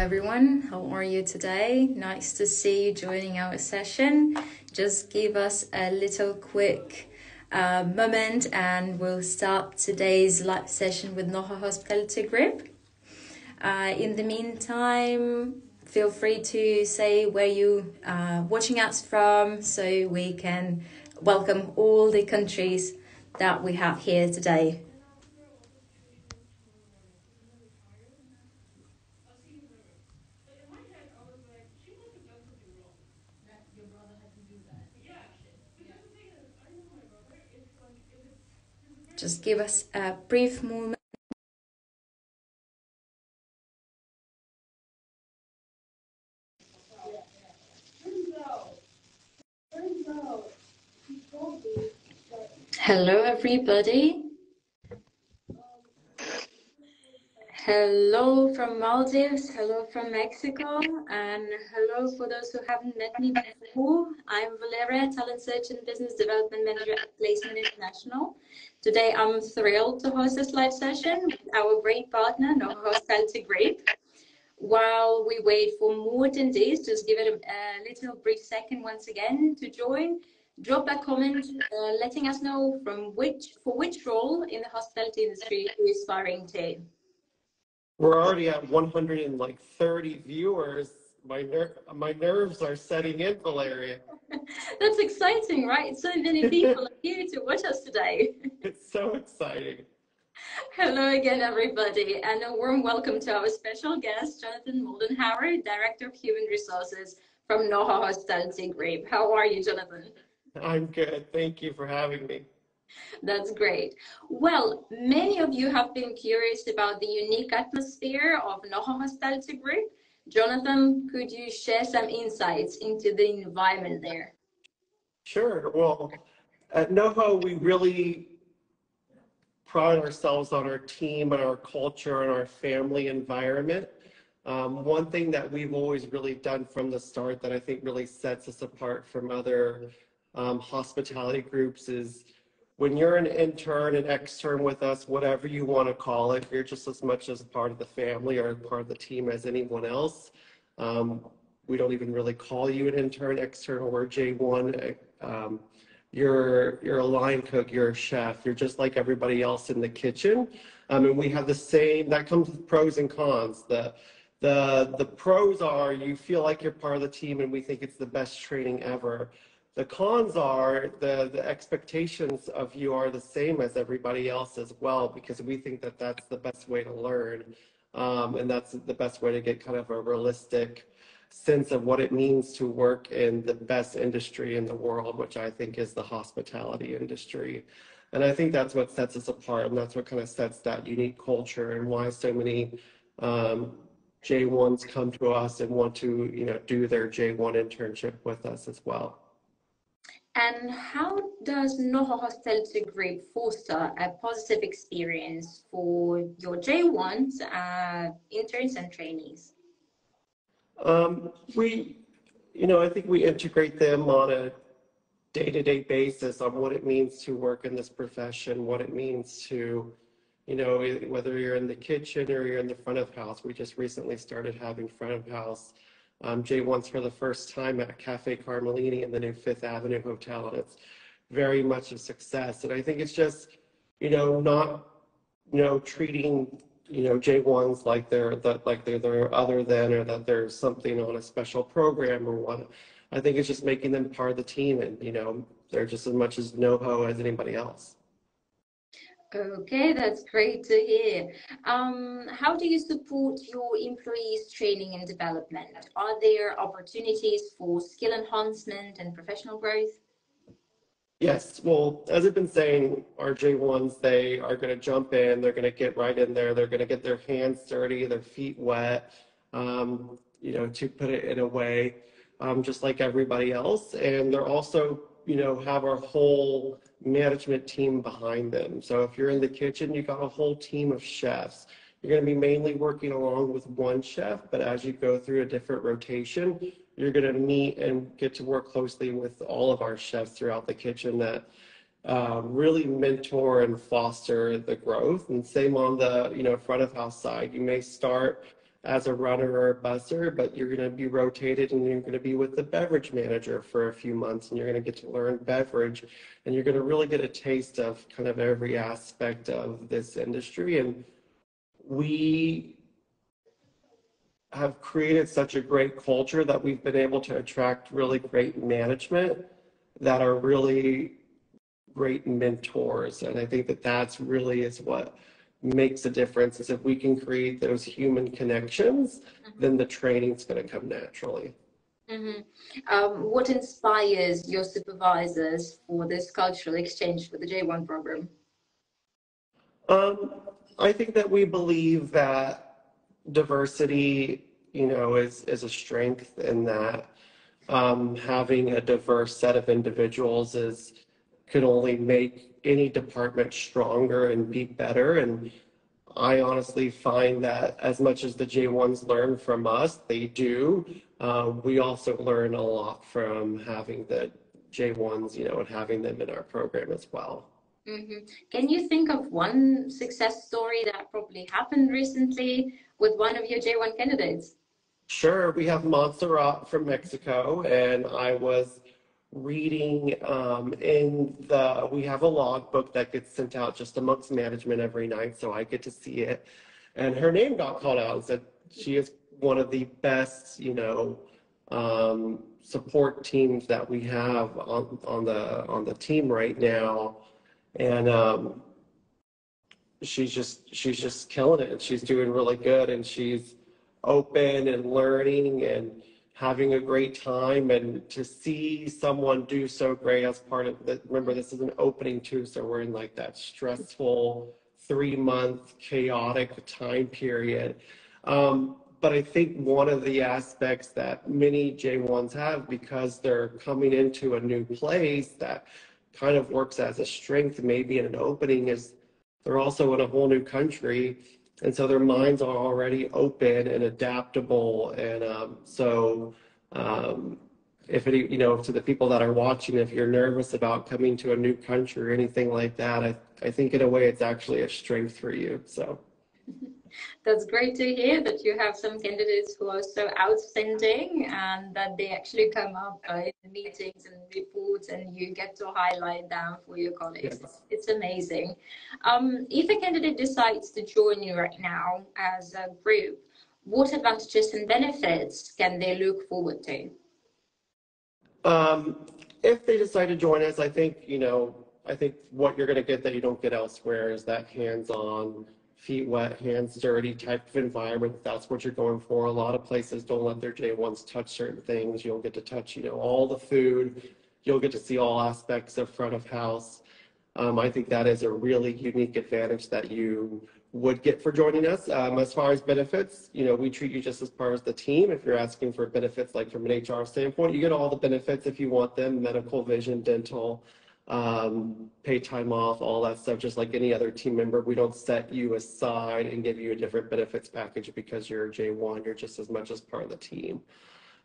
everyone. How are you today? Nice to see you joining our session. Just give us a little quick moment and we'll start today's live session with Noho Hospitality Group. In the meantime, feel free to say where you are watching us from so we can welcome all the countries that we have here today. Just give us a brief moment. Hello, everybody. Hello from Maldives, hello from Mexico, and hello for those who haven't met me before. I'm Valeria, Talent Search and Business Development Manager at Placement International. Today, I'm thrilled to host this live session with our great partner, Noho Hospitality Group. While we wait for more attendees, just give it a little brief second once again to join. Drop a comment letting us know for which role in the hospitality industry you're aspiring to. We're already at 130 viewers. My nerves are setting in, Valeria. That's exciting, right? So many people are here to watch us today. It's so exciting. Hello again, everybody, and a warm welcome to our special guest, Jonathan Moldenhauer, Director of Human Resources from Noho Hospitality Group. How are you, Jonathan? I'm good. Thank you for having me. That's great. Well, many of you have been curious about the unique atmosphere of Noho Hospitality Group. Jonathan, could you share some insights into the environment there? Sure. Well, at Noho, we really pride ourselves on our team and our culture and our family environment. One thing that we've always really done from the start that I think really sets us apart from other hospitality groups is when you're an intern, an extern with us, whatever you want to call it, you're just as much as a part of the family or part of the team as anyone else. We don't even really call you an intern, extern, or J1. You're a line cook, you're a chef, you're just like everybody else in the kitchen. And we have the same, that comes with pros and cons. The pros are you feel like you're part of the team and we think it's the best training ever. The cons are the expectations of you are the same as everybody else as well, because we think that that's the best way to learn. And that's the best way to get kind of a realistic sense of what it means to work in the best industry in the world, which I think is the hospitality industry. And I think that's what sets us apart, and that's what kind of sets that unique culture and why so many J1s come to us and want to, do their J1 internship with us as well. And how does Noho Hospitality Group foster a positive experience for your J1s, interns and trainees? I think we integrate them on a day-to-day basis on what it means to work in this profession, what it means to, whether you're in the kitchen or you're in the front of house. We just recently started having front of house J1s for the first time at Cafe Carmelini in the new Fifth Avenue Hotel, and it's very much a success. And I think it's just, not, treating J1s like they're other than, or that there's something on a special program or what. I think it's just making them part of the team, and they're just as much as Noho as anybody else. Okay, that's great to hear. How do you support your employees' training and development? Are there opportunities for skill enhancement and professional growth? Yes, well, as I've been saying, our J1s, they are going to jump in, they're going to get right in there, they're going to get their hands dirty, their feet wet, to put it in a way, just like everybody else. And they're also, have our whole management team behind them. So if you're in the kitchen, you've got a whole team of chefs. You're going to be mainly working along with one chef, but as you go through a different rotation, you're going to meet and get to work closely with all of our chefs throughout the kitchen that really mentor and foster the growth. And same on the front of house side. You may start as a runner or a busser, but you're going to be rotated and you're going to be with the beverage manager for a few months, and you're going to get to learn beverage, and you're going to really get a taste of kind of every aspect of this industry. And we have created such a great culture that we've been able to attract really great management that are really great mentors. And I think that that's really is what makes a difference, is if we can create those human connections, then the training's going to come naturally. What inspires your supervisors for this cultural exchange for the J1 program? I think that we believe that diversity, is a strength, in that having a diverse set of individuals could only make any department stronger and be better. And I honestly find that as much as the J1s learn from us, they do. We also learn a lot from having the J1s, and having them in our program as well. Can you think of one success story that probably happened recently with one of your J1 candidates? Sure. We have Montserrat from Mexico, and I was reading we have a logbook that gets sent out just amongst management every night, so I get to see it. And her name got called out and said she is one of the best, support teams that we have on the team right now. And she's just killing it, and she's doing really good, and she's open and learning and having a great time. And to see someone do so great as part of the, remember, this is an opening too, so we're in like that stressful 3-month chaotic time period. But I think one of the aspects that many J1s have, because they're coming into a new place that kind of works as a strength maybe in an opening, is they're also in a whole new country. And so their minds are already open and adaptable. And if any, to the people that are watching, if you're nervous about coming to a new country or anything like that, I think in a way it's actually a strength for you. So that's great to hear that you have some candidates who are so outstanding and that they actually come up in meetings and reports, and you get to highlight them for your colleagues. yes. It's amazing. If a candidate decides to join you right now as a group, what advantages and benefits can they look forward to? If they decide to join us, I think what you're going to get that you don't get elsewhere is that hands-on, feet wet, hands dirty type of environment. That's what you're going for. A lot of places don't let their J1s touch certain things. You'll get to touch, all the food. You'll get to see all aspects of front of house. I think that is a really unique advantage that you would get for joining us. As far as benefits, we treat you just as part of the team. If you're asking for benefits, like from an HR standpoint, you get all the benefits if you want them: medical, vision, dental, paid time off, all that stuff, just like any other team member. We don't set you aside and give you a different benefits package because you're a J1. You're just as much as part of the team.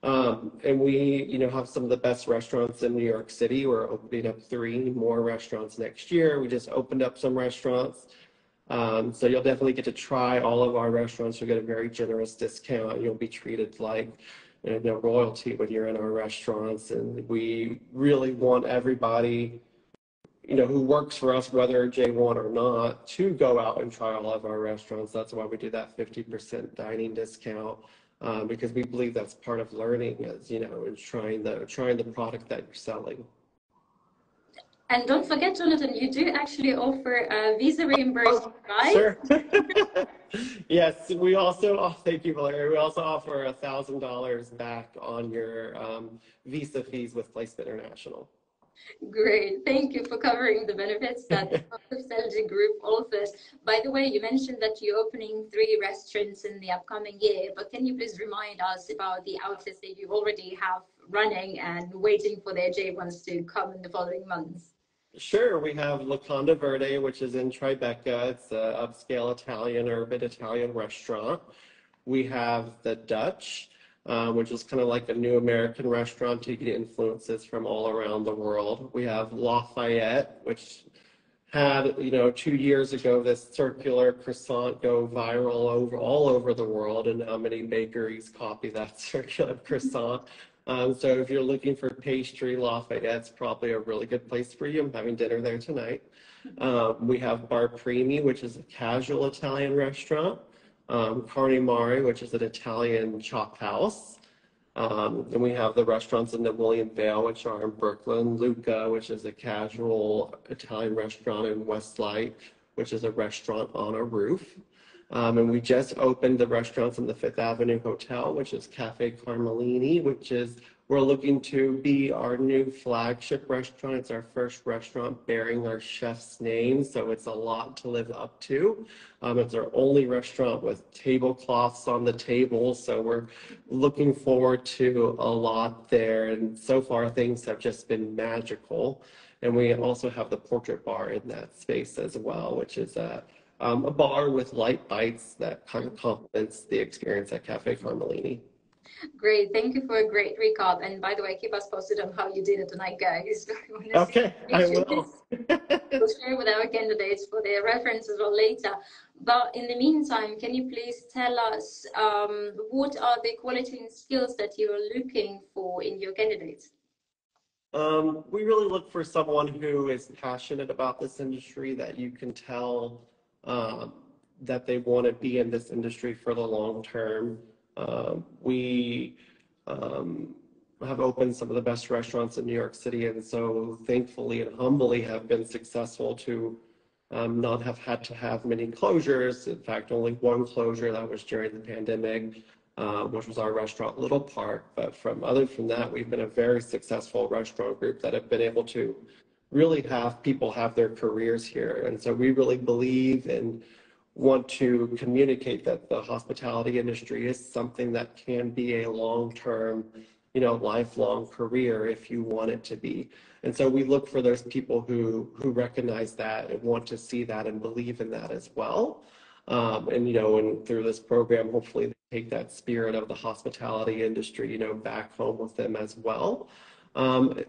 And we, have some of the best restaurants in New York City. We're opening up 3 more restaurants next year. We just opened up some restaurants. So you'll definitely get to try all of our restaurants. You'll get a very generous discount. You'll be treated like royalty when you're in our restaurants. And we really want everybody, who works for us, whether J1 or not, to go out and try all of our restaurants. That's why we do that 50% dining discount, because we believe that's part of learning, as and trying the product that you're selling. And don't forget, Jonathan, you do actually offer a visa reimbursement, right? Sure. Yes, we also, thank you, Valeria. We also offer $1,000 back on your visa fees with Placement International. Great. Thank you for covering the benefits that the Hospitality Group offers. By the way, you mentioned that you're opening 3 restaurants in the upcoming year, but can you please remind us about the outlets that you already have running and waiting for their J1s to come in the following months? Sure. We have La Conda Verde, which is in Tribeca. It's an upscale urban Italian restaurant. We have the Dutch, which is kind of like a new American restaurant taking influences from all around the world. We have Lafayette, which had, 2 years ago, this circular croissant go viral all over the world, and how many bakeries copy that circular croissant. So if you're looking for pastry, Lafayette's probably a really good place for you. I'm having dinner there tonight. We have Bar Primi, which is a casual Italian restaurant. Carne Mare, which is an Italian chop house. And we have the restaurants in the William Vale, which are in Brooklyn. Luca, which is a casual Italian restaurant in Westlight, which is a restaurant on a roof. And we just opened the restaurants in the Fifth Avenue Hotel, which is Cafe Carmelini, which is, we're looking to be our new flagship restaurant. It's our first restaurant bearing our chef's name, so it's a lot to live up to. It's our only restaurant with tablecloths on the table, so we're looking forward to a lot there. And so far, things have just been magical. And we also have the portrait bar in that space as well, which is a bar with light bites that kind of complements the experience at Cafe Carmelini. Great, thank you for a great recap. And by the way, keep us posted on how you did it tonight, guys. Okay, I will. We'll share with our candidates for their references or later. But in the meantime, can you please tell us what are the quality and skills that you are looking for in your candidates? We really look for someone who is passionate about this industry, that you can tell that they want to be in this industry for the long term. We have opened some of the best restaurants in New York City, and so thankfully and humbly have been successful to not have had to have many closures. In fact, only one closure, that was during the pandemic, which was our restaurant Little Park. But from that, we've been a very successful restaurant group that have been able to really have people have their careers here. And so we really believe and want to communicate that the hospitality industry is something that can be a long-term, lifelong career if you want it to be. And so we look for those people who recognize that and want to see that and believe in that as well. And through this program, hopefully they take that spirit of the hospitality industry, back home with them as well.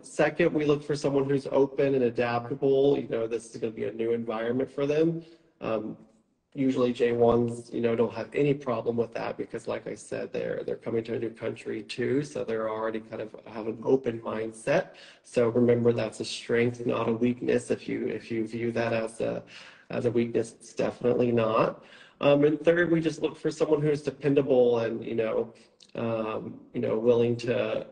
Second, we look for someone who's open and adaptable. This is going to be a new environment for them. Usually J1s, don't have any problem with that because, like I said, they're coming to a new country too, so they're already kind of have an open mindset. So remember, that's a strength, not a weakness. If you view that as a weakness, it's definitely not. And third, we just look for someone who's dependable and willing to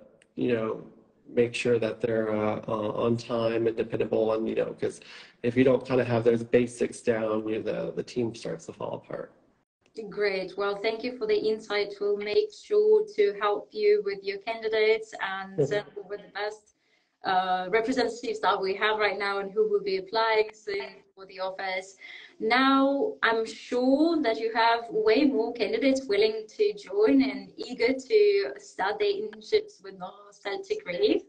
make sure that they're on time and dependable, and because if you don't kind of have those basics down, the team starts to fall apart. Great. Well, thank you for the insight. We'll make sure to help you with your candidates and with the best representatives that we have right now and who will be applying soon for the office. Now, I'm sure that you have way more candidates willing to join and eager to start their internships with Noho Hospitality.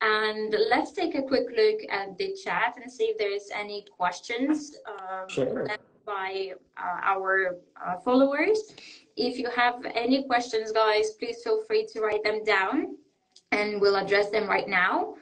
And let's take a quick look at the chat and see if there is any questions left by our followers. If you have any questions, guys, please feel free to write them down and we'll address them right now.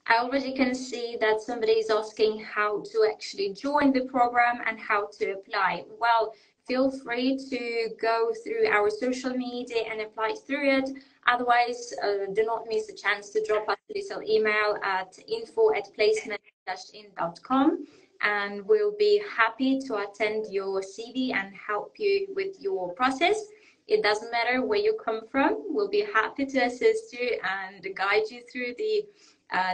I already can see that somebody is asking how to actually join the program and how to apply. Well, feel free to go through our social media and apply through it. Otherwise, do not miss a chance to drop us a little email at info@placement-in.com, and we'll be happy to attend your CV and help you with your process. It doesn't matter where you come from. We'll be happy to assist you and guide you through the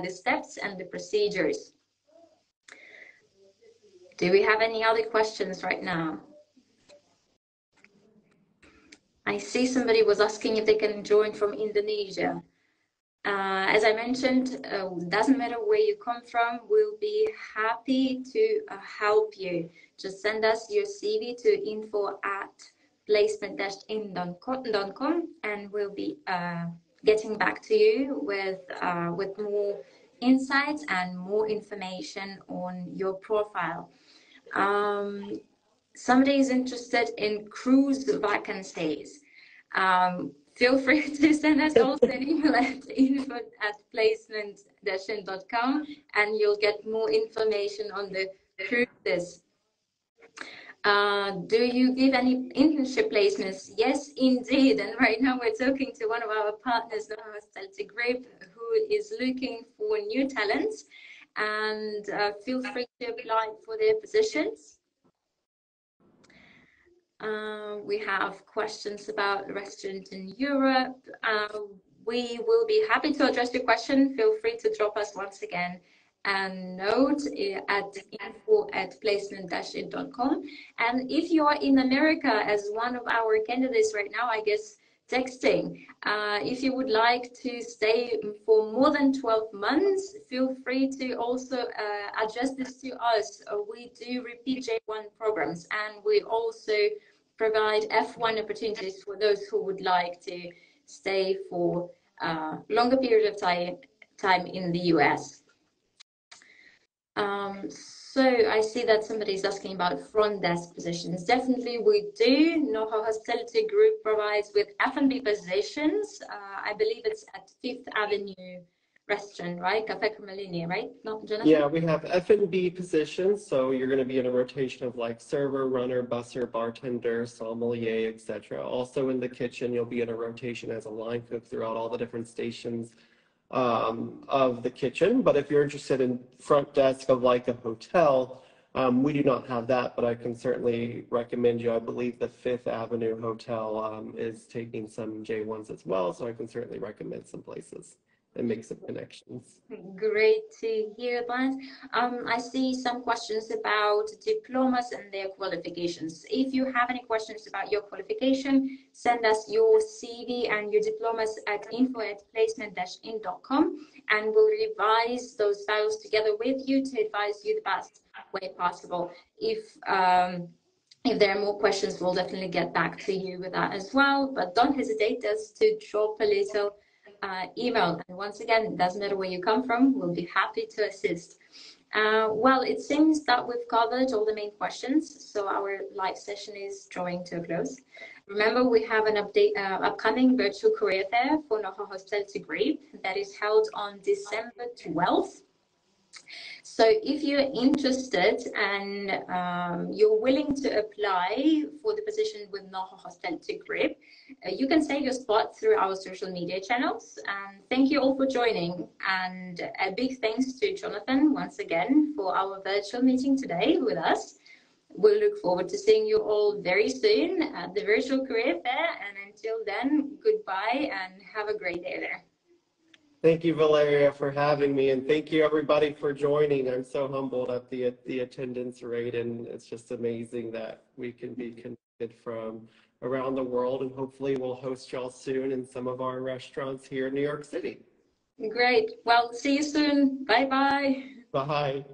steps and the procedures. Do we have any other questions right now? I see somebody was asking if they can join from Indonesia. As I mentioned, doesn't matter where you come from, we'll be happy to help you. Just send us your CV to info@placement-in.com and we'll be getting back to you with more insights and more information on your profile. Somebody is interested in cruise vacancies. Feel free to send us also an email at info@placement-in.com and you'll get more information on the cruises. Do you give any internship placements? Yes, indeed. And right now we're talking to one of our partners, Noho Hospitality Group, who is looking for new talents. And feel free to apply for their positions. We have questions about restaurant in Europe. We will be happy to address your question. Feel free to drop us once again a note at info@placement-it.com. And if you are in America as one of our candidates right now, I guess texting. If you would like to stay for more than 12 months, feel free to also address this to us. We do repeat J1 programs, and we also provide F1 opportunities for those who would like to stay for a longer period of time in the US. So I see that somebody is asking about front desk positions. Definitely we do. Noho Hospitality Group provides with F&B positions. I believe it's at Fifth Avenue restaurant, right? Cafe Carmelini, right? No, Jonathan? Yeah, we have F&B positions, so you're going to be in a rotation of like server, runner, busser, bartender, sommelier, etc. Also in the kitchen, you'll be in a rotation as a line cook throughout all the different stations of the kitchen. But if you're interested in front desk of like a hotel, we do not have that, but I can certainly recommend you. I believe the Fifth Avenue Hotel is taking some J1s as well, so I can certainly recommend some places and make some connections. Great to hear that. I see some questions about diplomas and their qualifications. If you have any questions about your qualification, send us your CV and your diplomas at info@placement-it.com, and we'll revise those files together with you to advise you the best way possible. If there are more questions, we'll definitely get back to you with that as well. But don't hesitate just to drop a little email. And once again, it doesn't matter where you come from, we'll be happy to assist. Well, it seems that we've covered all the main questions, so our live session is drawing to a close. Remember, we have an upcoming virtual career fair for Noho Hospitality Group that is held on December 12th. So if you're interested and you're willing to apply for the position with Noho Hospitality Group, you can save your spot through our social media channels. Thank you all for joining, and a big thanks to Jonathan once again for our virtual meeting today with us. We'll look forward to seeing you all very soon at the virtual career fair, and until then, goodbye and have a great day there. Thank you, Valeria, for having me, and thank you everybody for joining. I'm so humbled at the attendance rate, and it's just amazing that we can be connected from around the world, and hopefully we'll host y'all soon in some of our restaurants here in New York City. Great. Well, see you soon. Bye-bye. Bye.